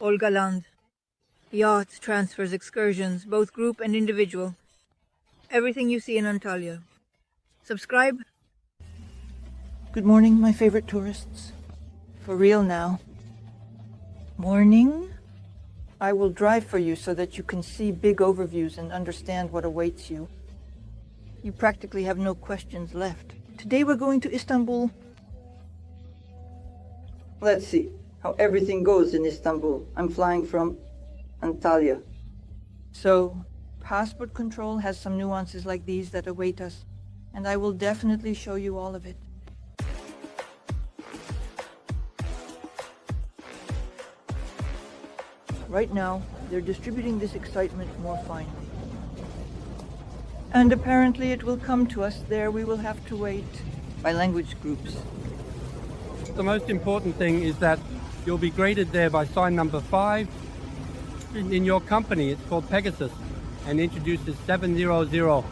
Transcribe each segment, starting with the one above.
Olga Land. Yachts, transfers, excursions, both group and individual. Everything you see in Antalya. Subscribe. Good morning, my favorite tourists. For real now. Morning? I will drive for you so that you can see big overviews and understand what awaits you. You practically have no questions left. Today we're going to Istanbul. Let's see how everything goes in Istanbul. I'm flying from Antalya. So, passport control has some nuances like these that await us, and I will definitely show you all of it. Right now, they're distributing this excitement more finely. And apparently it will come to us. There we will have to wait by language groups. The most important thing is that you'll be greeted there by sign number 5. In your company, it's called Pegasus, and introduces 700.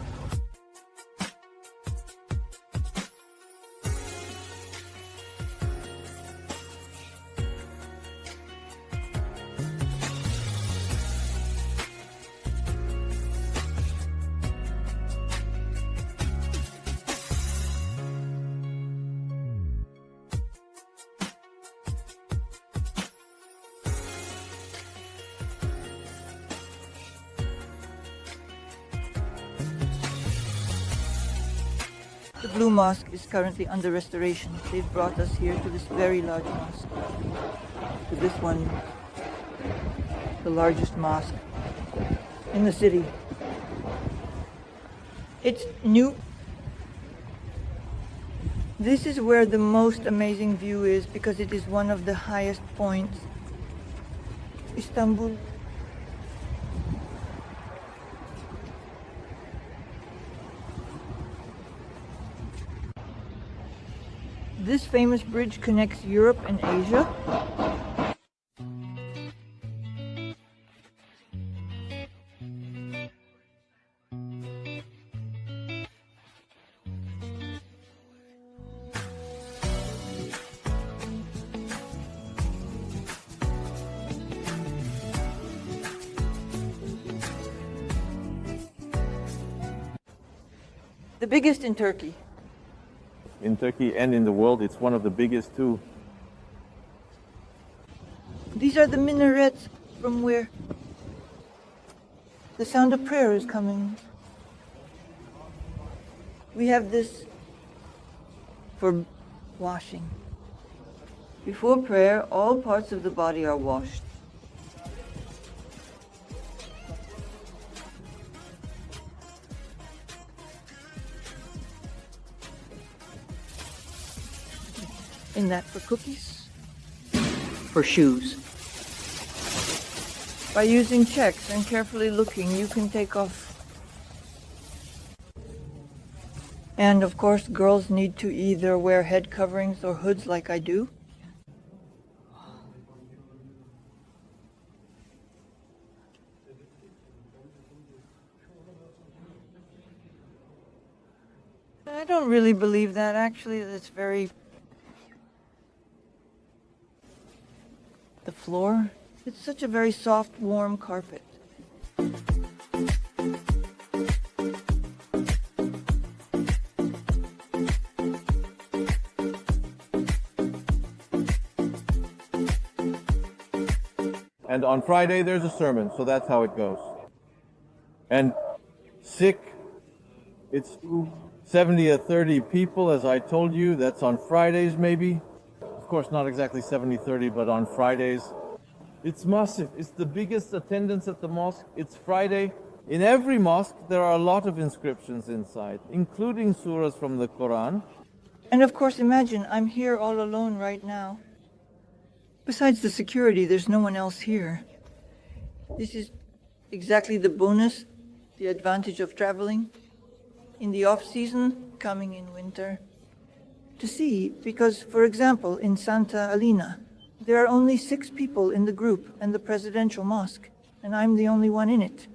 The Blue Mosque is currently under restoration. They've brought us here to this very large mosque. To this one, the largest mosque in the city. It's new. This is where the most amazing view is because it is one of the highest points. Istanbul. This famous bridge connects Europe and Asia. The biggest in Turkey. In Turkey and in the world, it's one of the biggest too. These are the minarets from where the sound of prayer is coming. We have this for washing. Before prayer, all parts of the body are washed. In that for cookies, for shoes. By using checks and carefully looking, you can take off. And of course, girls need to either wear head coverings or hoods like I do. I don't really believe that. Actually, that's very... The floor, it's such a very soft, warm carpet. And on Friday there's a sermon, so that's how it goes. And sick, it's 70 or 30 people, as I told you. That's on Fridays maybe. Of course, not exactly 70-30, but on Fridays. It's massive. It's the biggest attendance at the mosque. It's Friday. In every mosque, there are a lot of inscriptions inside, including surahs from the Quran. And of course, imagine, I'm here all alone right now. Besides the security, there's no one else here. This is exactly the bonus, the advantage of traveling. In the off-season, coming in winter. To see, because, for example, in Santa Alina, there are only 6 people in the group and the presidential mosque, and I'm the only one in it.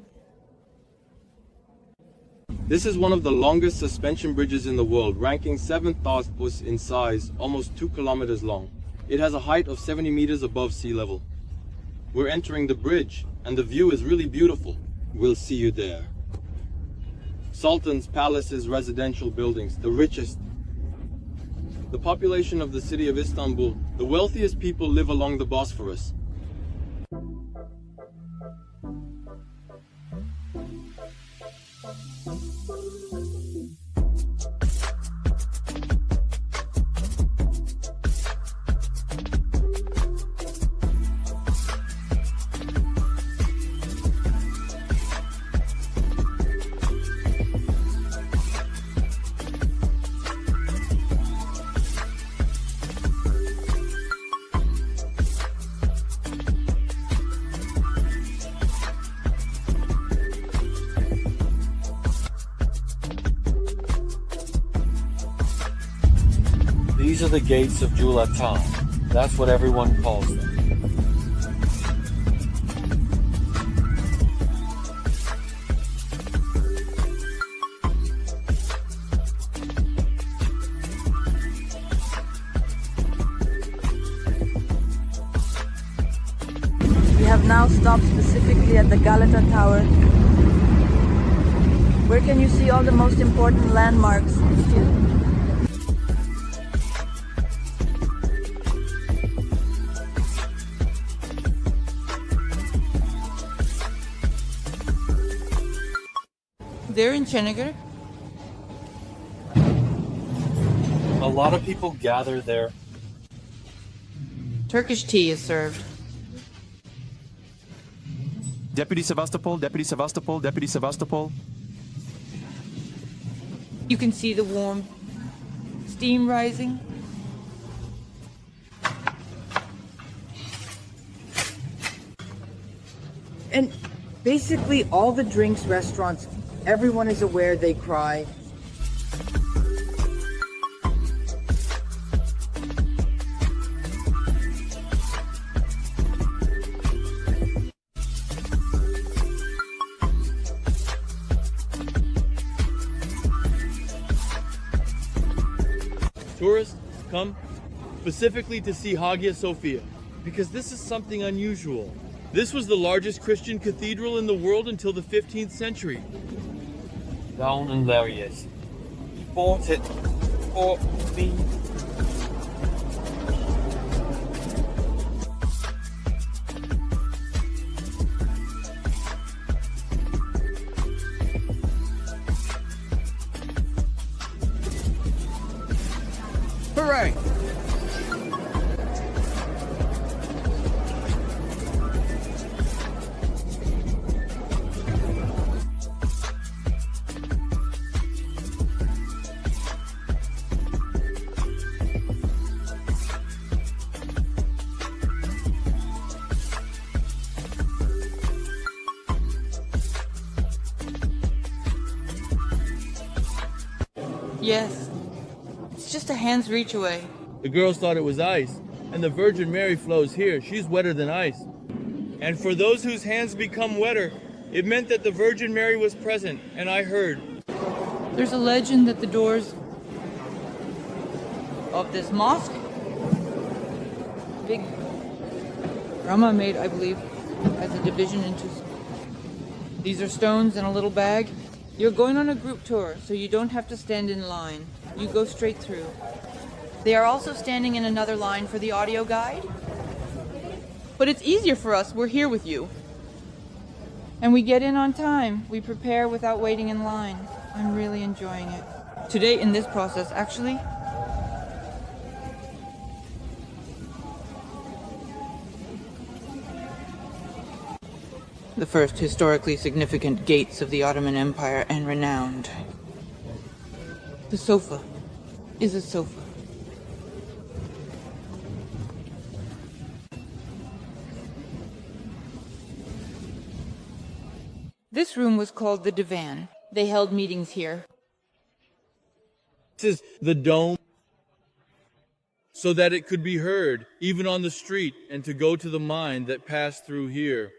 This is one of the longest suspension bridges in the world, ranking 7th in size, almost 2 kilometers long. It has a height of 70 meters above sea level. We're entering the bridge, and the view is really beautiful. We'll see you there. Sultans, palaces, residential buildings, the richest. The population of the city of Istanbul, the wealthiest people live along the Bosphorus. These are the gates of Julatan. That's what everyone calls them. We have now stopped specifically at the Galata Tower. Where can you see all the most important landmarks? They're in Chenegar. A lot of people gather there. Turkish tea is served. Deputy Sevastopol, Deputy Sevastopol, Deputy Sevastopol. You can see the warm steam rising. And basically all the drinks restaurants, everyone is aware they cry. Tourists come specifically to see Hagia Sophia because this is something unusual. This was the largest Christian cathedral in the world until the 15th century. Down and there he is. He bought it for me. Hooray! Yes. It's just a hand's reach away. The girls thought it was ice, and the Virgin Mary flows here. She's wetter than ice. And for those whose hands become wetter, it meant that the Virgin Mary was present, and I heard. There's a legend that the doors of this mosque, big Rama made, I believe, as a division into. These are stones in a little bag. You're going on a group tour, so you don't have to stand in line. You go straight through. They are also standing in another line for the audio guide. But it's easier for us. We're here with you. And we get in on time. We prepare without waiting in line. I'm really enjoying it. Today in this process, actually, the first historically significant gates of the Ottoman Empire and renowned. The sofa is a sofa. This room was called the divan. They held meetings here. This is the dome, so that it could be heard, even on the street, and to go to the mine that passed through here.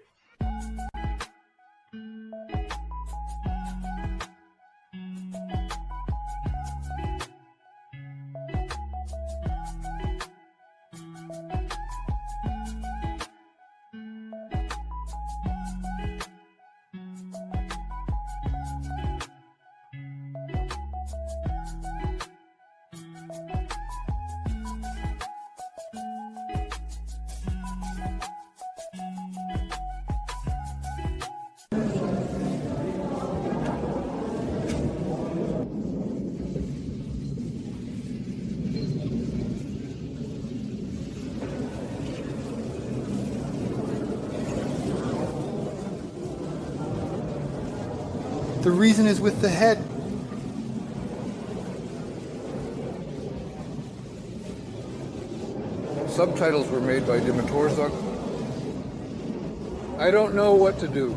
The reason is with the head. Subtitles were made by Dimitrorzuk. I don't know what to do.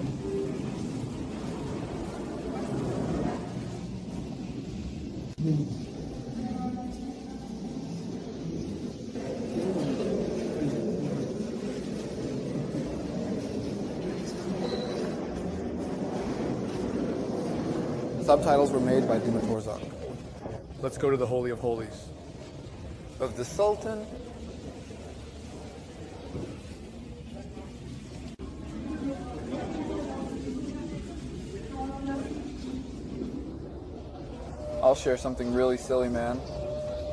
Subtitles were made by Dimitrorzuk. Let's go to the Holy of Holies. Of the Sultan. I'll share something really silly, man.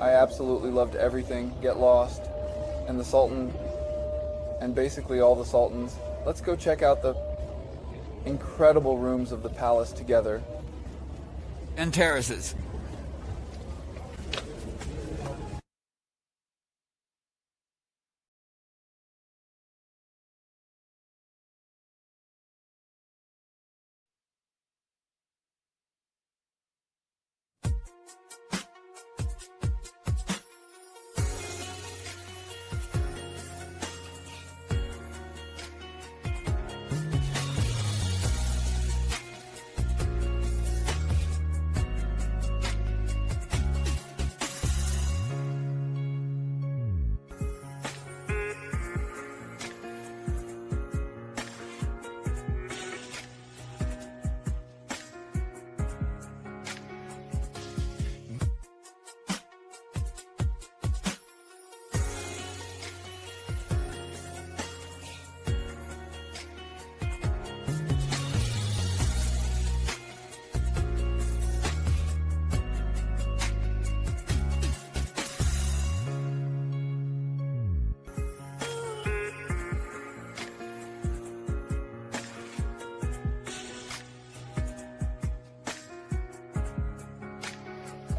I absolutely loved everything, Get Lost, and the Sultan, and basically all the Sultans. Let's go check out the incredible rooms of the palace together. And terraces.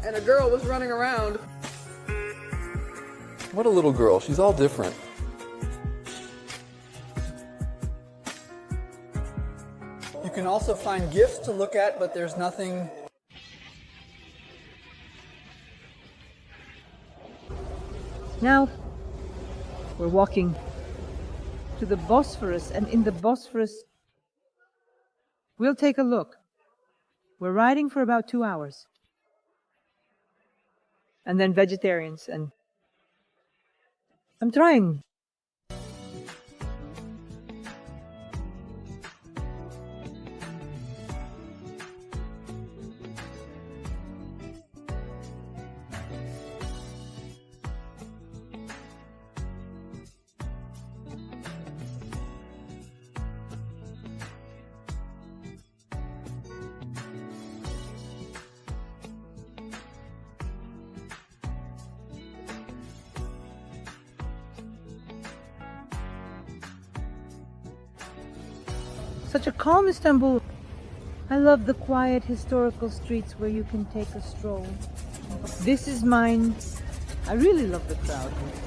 And a girl was running around. What a little girl. She's all different. You can also find gifts to look at, but there's nothing. Now, we're walking to the Bosphorus, and in the Bosphorus, we'll take a look. We're riding for about 2 hours. And then vegetarians, and I'm trying. Such a calm Istanbul. I love the quiet historical streets where you can take a stroll. This is mine. I really love the crowd here.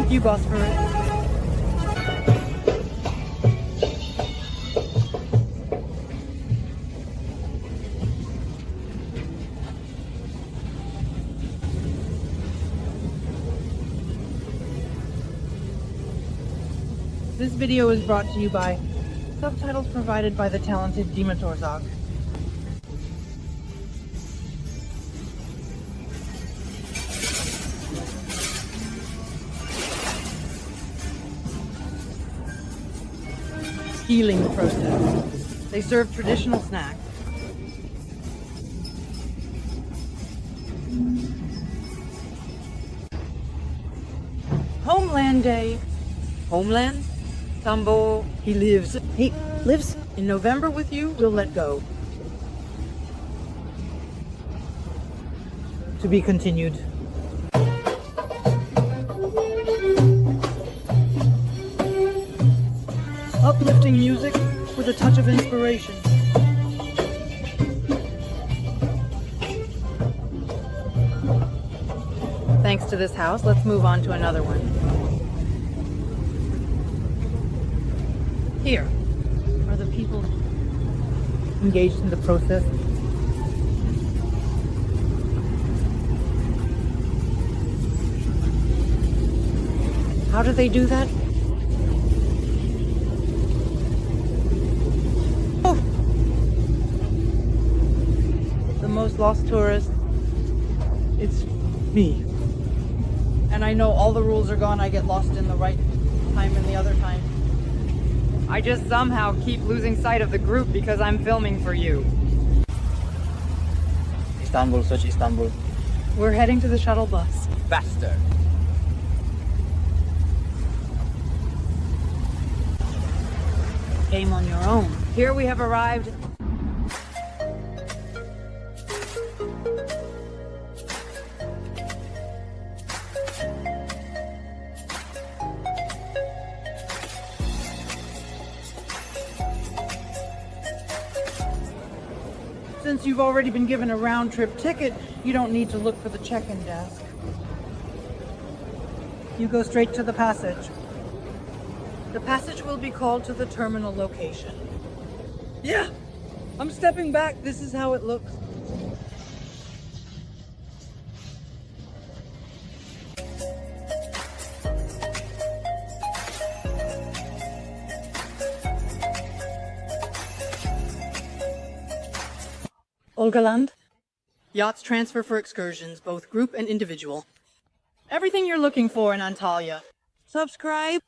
Thank you, Bosphorus. This video is brought to you by subtitles provided by the talented Dima. Healing process. They serve traditional snacks. Homeland Day. Homeland? Istanbul. He lives in November with you. We'll let go. To be continued. Uplifting music with a touch of inspiration. Thanks to this house, let's move on to another one. Here are the people engaged in the process. How do they do that? Oh! The most lost tourist. It's me. And I know all the rules are gone. I get lost in the right time and the other time. I just somehow keep losing sight of the group because I'm filming for you. Istanbul, search Istanbul. We're heading to the shuttle bus. Faster. Game on your own. Here we have arrived. Since you've already been given a round-trip ticket, you don't need to look for the check-in desk. You go straight to the passage. The passage will be called to the terminal location. Yeah, I'm stepping back. This is how it looks. Olga Land. Yachts transfer for excursions, both group and individual. Everything you're looking for in Antalya. Subscribe.